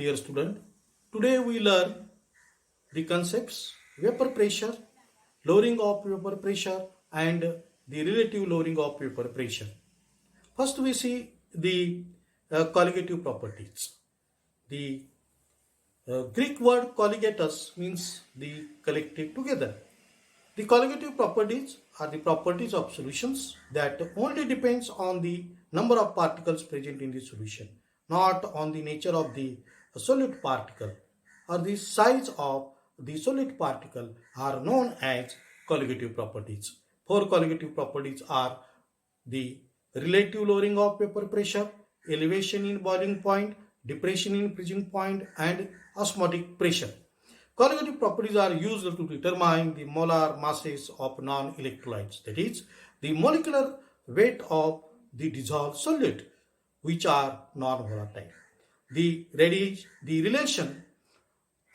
dear student. Today we learn the concepts vapor pressure, lowering of vapor pressure and the relative lowering of vapor pressure. First we see the colligative properties. The Greek word colligatus means the collected together. The colligative properties are the properties of solutions that only depends on the number of particles present in the solution, not on the nature of the solute particle or the size of the solute particle are known as colligative properties. Four colligative properties are the relative lowering of vapor pressure, elevation in boiling point, depression in freezing point, and osmotic pressure. Colligative properties are used to determine the molar masses of non-electrolytes, that is, the molecular weight of the dissolved solute, which are non-volatile. The relation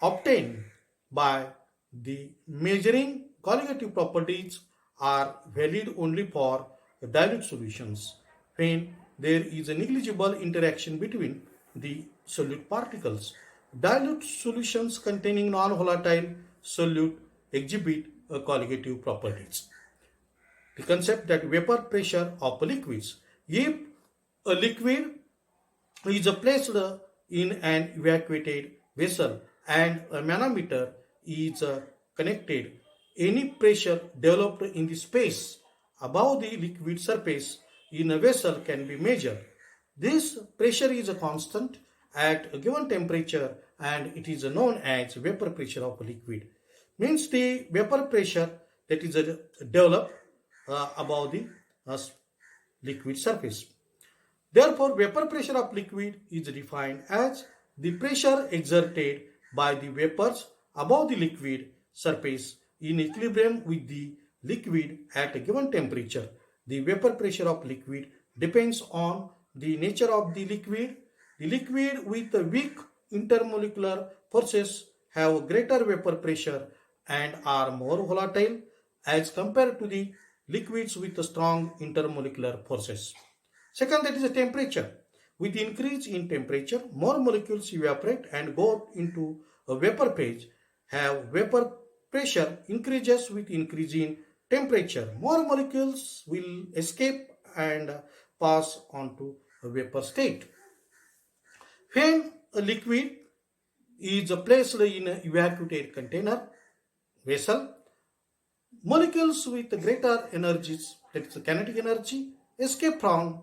obtained by the measuring colligative properties are valid only for dilute solutions when there is a negligible interaction between the solute particles. Dilute solutions containing non-volatile solute exhibit colligative properties. The concept that vapor pressure of liquids. If a liquid is placed in an evacuated vessel and a manometer is connected, any pressure developed in the space above the liquid surface in a vessel can be measured. This pressure is a constant at a given temperature and it is known as vapor pressure of a liquid. Means the vapor pressure that is developed above the liquid surface. Therefore, vapor pressure of liquid is defined as the pressure exerted by the vapors above the liquid surface in equilibrium with the liquid at a given temperature. The vapor pressure of liquid depends on the nature of the liquid. The liquid with weak intermolecular forces have greater vapor pressure and are more volatile as compared to the liquids with strong intermolecular forces. Second, that is the temperature. With increase in temperature, more molecules evaporate and go into a vapor phase. Have vapor pressure increases with increase in temperature. More molecules will escape and pass on to a vapor state. When a liquid is placed in an evacuated container vessel, molecules with greater energies, that is kinetic energy, escape from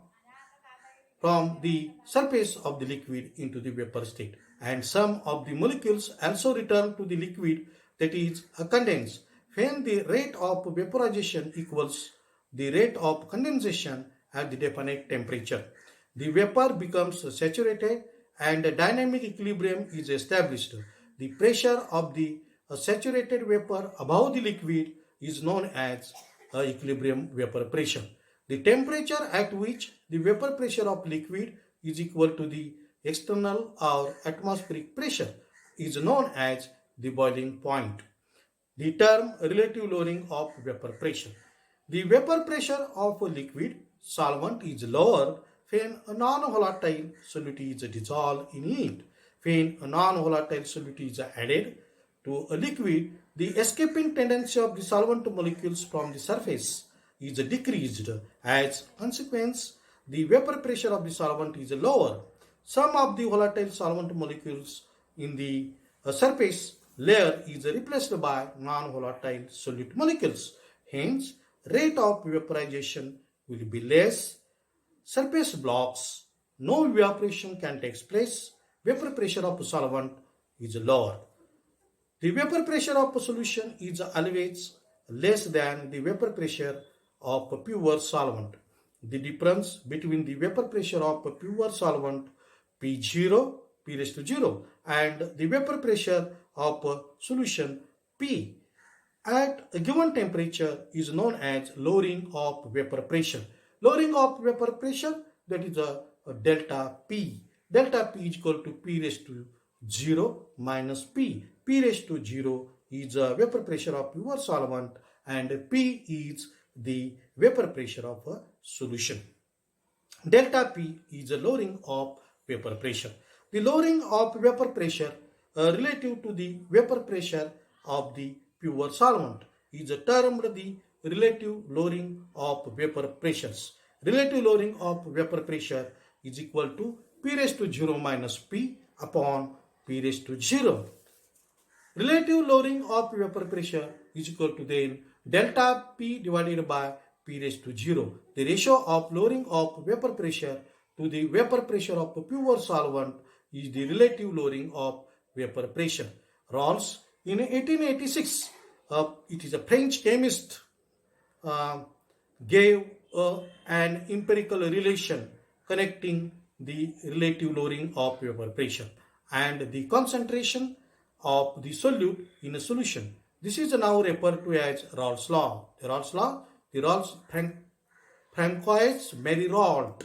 the surface of the liquid into the vapor state, and some of the molecules also return to the liquid, that is condensed. When the rate of vaporization equals the rate of condensation at the definite temperature, the vapor becomes saturated and a dynamic equilibrium is established. The pressure of the saturated vapor above the liquid is known as equilibrium vapor pressure. The temperature at which the vapor pressure of liquid is equal to the external or atmospheric pressure is known as the boiling point. The term relative lowering of vapor pressure. The vapor pressure of a liquid solvent is lower when a non-volatile solute is dissolved in it. When a non-volatile solute is added to a liquid, the escaping tendency of the solvent molecules from the surface is decreased. As consequence, the vapor pressure of the solvent is lower. Some of the volatile solvent molecules in the surface layer is replaced by non-volatile solute molecules. Hence, rate of vaporization will be less. Surface blocks, no evaporation can take place. Vapor pressure of solvent is lower. The vapor pressure of a solution is always less than the vapor pressure of a pure solvent. The difference between the vapor pressure of a pure solvent P0, P raised to 0, and the vapor pressure of a solution P at a given temperature is known as lowering of vapor pressure. Lowering of vapor pressure, that is a delta P. Delta P is equal to P raised to 0 minus P. P raised to 0 is a vapor pressure of pure solvent and P is the vapor pressure of a solution. Delta P is a lowering of vapor pressure. The lowering of vapor pressure relative to the vapor pressure of the pure solvent is termed the relative lowering of vapor pressures. Relative lowering of vapor pressure is equal to P raised to 0 minus P upon P raised to 0. Relative lowering of vapor pressure is equal to then delta P divided by P raised to 0. The ratio of lowering of vapor pressure to the vapor pressure of a pure solvent is the relative lowering of vapor pressure. Rawls in 1886, it is a French chemist, gave an empirical relation connecting the relative lowering of vapor pressure and the concentration of the solute in a solution. This is now referred to as Rawls law. The Rawls law, the Rawls-Francois-Mariotte.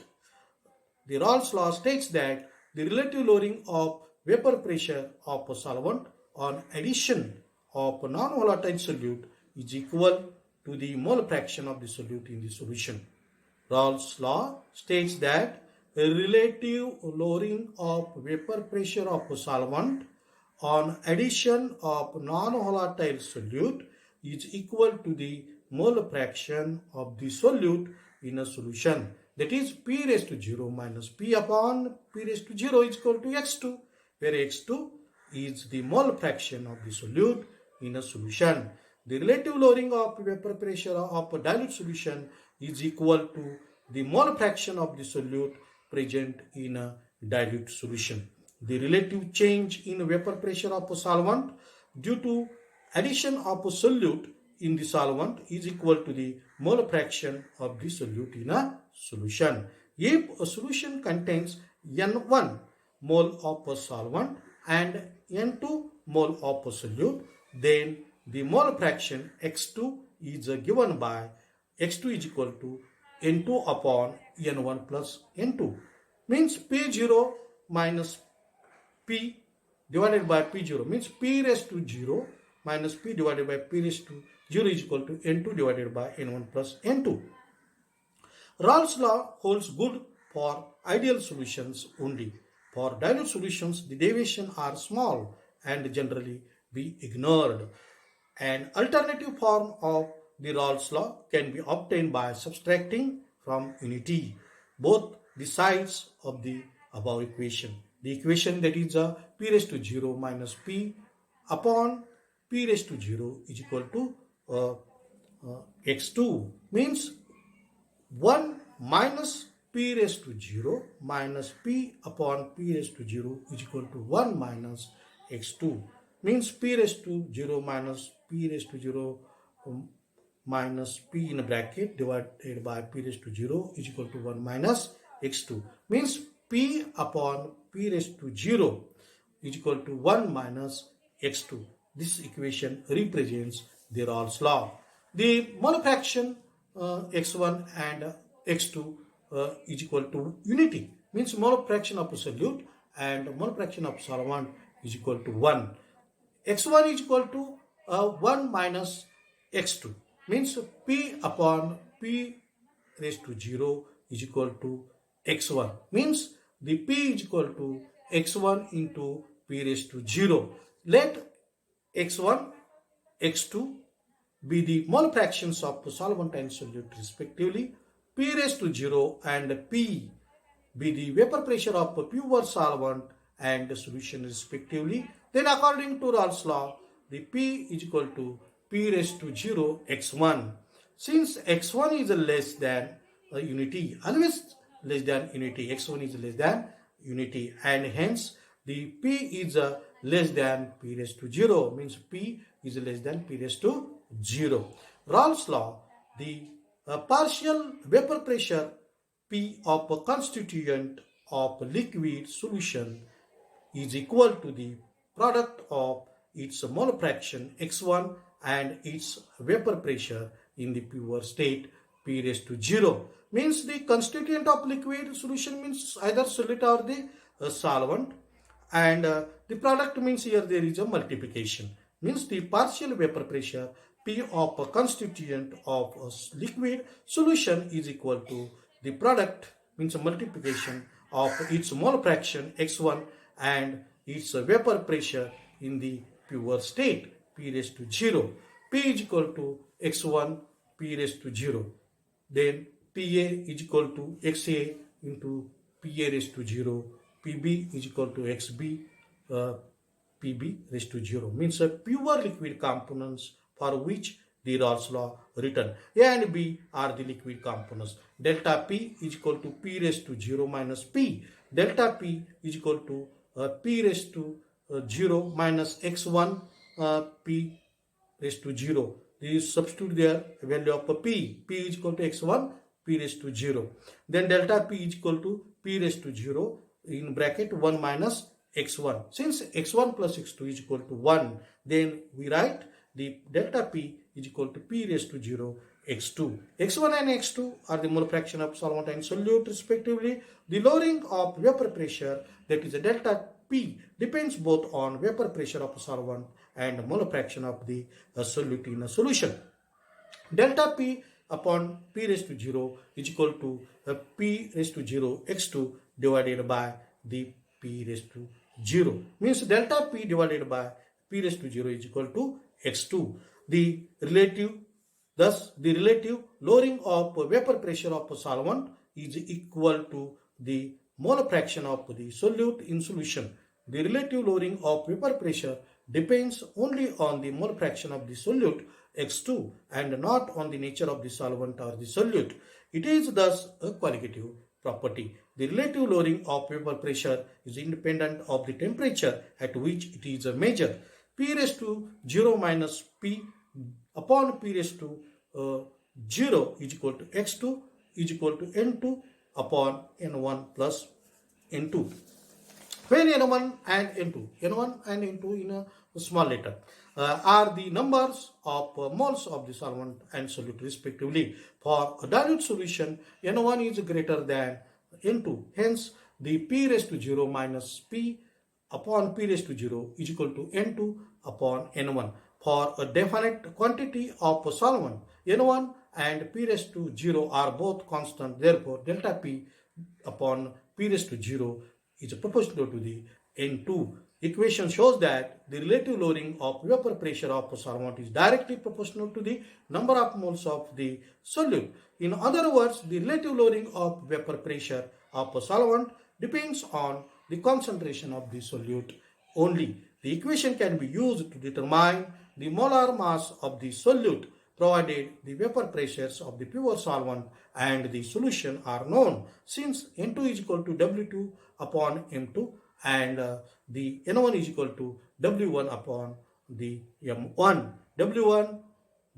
The Rawls law states that the relative lowering of vapor pressure of a solvent on addition of a non-volatile solute is equal to the mole fraction of the solute in the solution. Rawls law states that a relative lowering of vapor pressure of a solvent on addition of non-volatile solute is equal to the mole fraction of the solute in a solution. That is P raised to 0 minus P upon P raised to 0 is equal to X2, where X2 is the mole fraction of the solute in a solution. The relative lowering of vapor pressure of a dilute solution is equal to the mole fraction of the solute present in a dilute solution. The relative change in vapor pressure of a solvent due to addition of a solute in the solvent is equal to the mole fraction of the solute in a solution. If a solution contains N1 mole of a solvent and N2 mole of a solute, then the mole fraction X2 is given by X2 is equal to N2 upon N1 plus N2. Means P0 minus P divided by P0 means P raised to 0 minus P divided by P raised to 0 is equal to N2 divided by N1 plus N2. Rawls law holds good for ideal solutions only. For dilute solutions, the deviations are small and generally be ignored. An alternative form of the Rawls law can be obtained by subtracting from unity both the sides of the above equation. The equation that is P raised to 0 minus P upon P raised to 0 is equal to X2 means 1 minus P raised to 0 minus P upon P raised to 0 is equal to 1 minus X2 means P raised to 0 minus P raised to 0 minus P in a bracket divided by P raised to 0 is equal to 1 minus X2 means P upon P raised to 0 is equal to 1 minus X2. This equation represents the Rawls law. The mole fraction X1 and X2 is equal to unity means mole fraction of a solute and mole fraction of solvent is equal to 1. X1 is equal to 1 minus X2 means P upon P raised to 0 is equal to X1 means the P is equal to X1 into P raised to 0. Let X1, X2 be the mole fractions of solvent and solute respectively. P raised to 0 and P be the vapor pressure of a pure solvent and solution respectively. Then according to Rawls law, the P is equal to P raised to 0 X1. Since X1 is less than unity, always less than unity, X1 is less than unity and hence the P is less than P raised to 0 means P is less than P raised to 0. Rawls law, the partial vapor pressure P of a constituent of a liquid solution is equal to the product of its mole fraction X1 and its vapor pressure in the pure state P raised to 0 means the constituent of liquid solution means either solute or the solvent and the product means here there is a multiplication means the partial vapor pressure P of a constituent of a liquid solution is equal to the product means a multiplication of its mole fraction X1 and its vapor pressure in the pure state, P raised to 0. P is equal to x1 P raised to 0. Then Pa is equal to xa into Pa raised to 0. Pb is equal to xb Pb raised to 0. Means pure liquid components for which the Raoult's law written. A and B are the liquid components. Delta P is equal to P raised to 0 minus P. Delta P is equal to P raised to 0 minus x1 P raised to 0. These substitute their value of P. P is equal to x1 P raised to 0. Then delta P is equal to P raised to 0 in bracket 1 minus x1. Since x1 plus x2 is equal to 1, then we write the delta P is equal to P raised to 0 x2. x1 and x2 are the mole fraction of solvent and solute respectively. The lowering of vapor pressure, that is a delta P, depends both on vapor pressure of a solvent and mole fraction of the solute in a solution. Delta P upon P raised to 0 is equal to P raised to 0 x2 divided by the P raised to 0. Means delta P divided by P raised to 0 is equal to x2. Thus the relative lowering of vapor pressure of a solvent is equal to the mole fraction of the solute in solution. The relative lowering of vapor pressure depends only on the mole fraction of the solute x2 and not on the nature of the solvent or the solute. It is thus a qualitative property. The relative lowering of vapor pressure is independent of the temperature at which it is measured. P raised to 0 minus P upon P raised to 0 is equal to x2 is equal to n2 upon n1 plus n2. When n1 and n2 in a small letter are the numbers of moles of the solvent and solute respectively. For a dilute solution, n1 is greater than n2. Hence, the P raised to 0 minus P upon P raised to 0 is equal to n2 upon n1. For a definite quantity of a solvent, n1 and P raised to 0 are both constant. Therefore, delta P upon P raised to 0 is proportional to the n2. Equation shows that the relative lowering of vapor pressure of a solvent is directly proportional to the number of moles of the solute. In other words, the relative lowering of vapor pressure of a solvent depends on the concentration of the solute only. The equation can be used to determine the molar mass of the solute provided the vapor pressures of the pure solvent and the solution are known. Since N2 is equal to W2 upon M2 and the N1 is equal to W1 upon the M1. W1,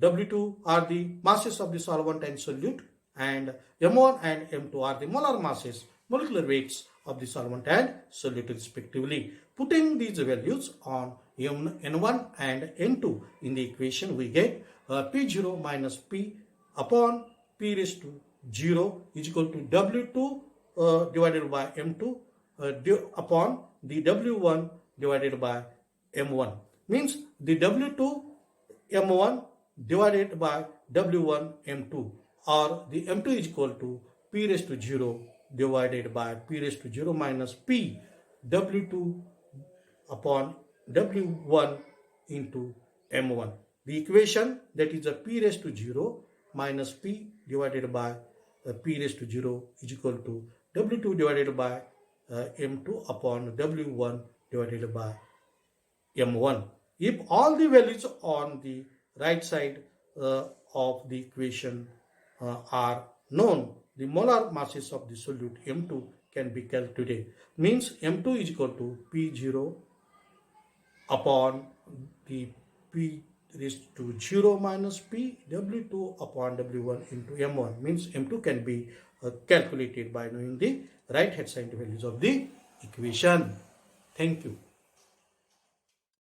W2 are the masses of the solvent and solute, and M1 and M2 are the molar masses, molecular weights of the solvent and solute respectively. Putting these values on N1 and N2 in the equation, we get P0 minus P upon P raised to 0 is equal to W2 divided by M2 upon the W1 divided by M1. Means the W2 M1 divided by W1 M2, or the M2 is equal to P raised to 0 divided by P raised to 0 minus P W2 upon W1 into M1. The equation, that is a P raised to 0 minus P divided by P raised to 0 is equal to W2 divided by M2 upon W1 divided by M1. If all the values on the right side of the equation are known, the molar masses of the solute M2 can be calculated. Means M2 is equal to P0 upon the P raised to 0 minus P W2 upon W1 into M1. Means M2 can be calculated by knowing the right hand side values of the equation. Thank you.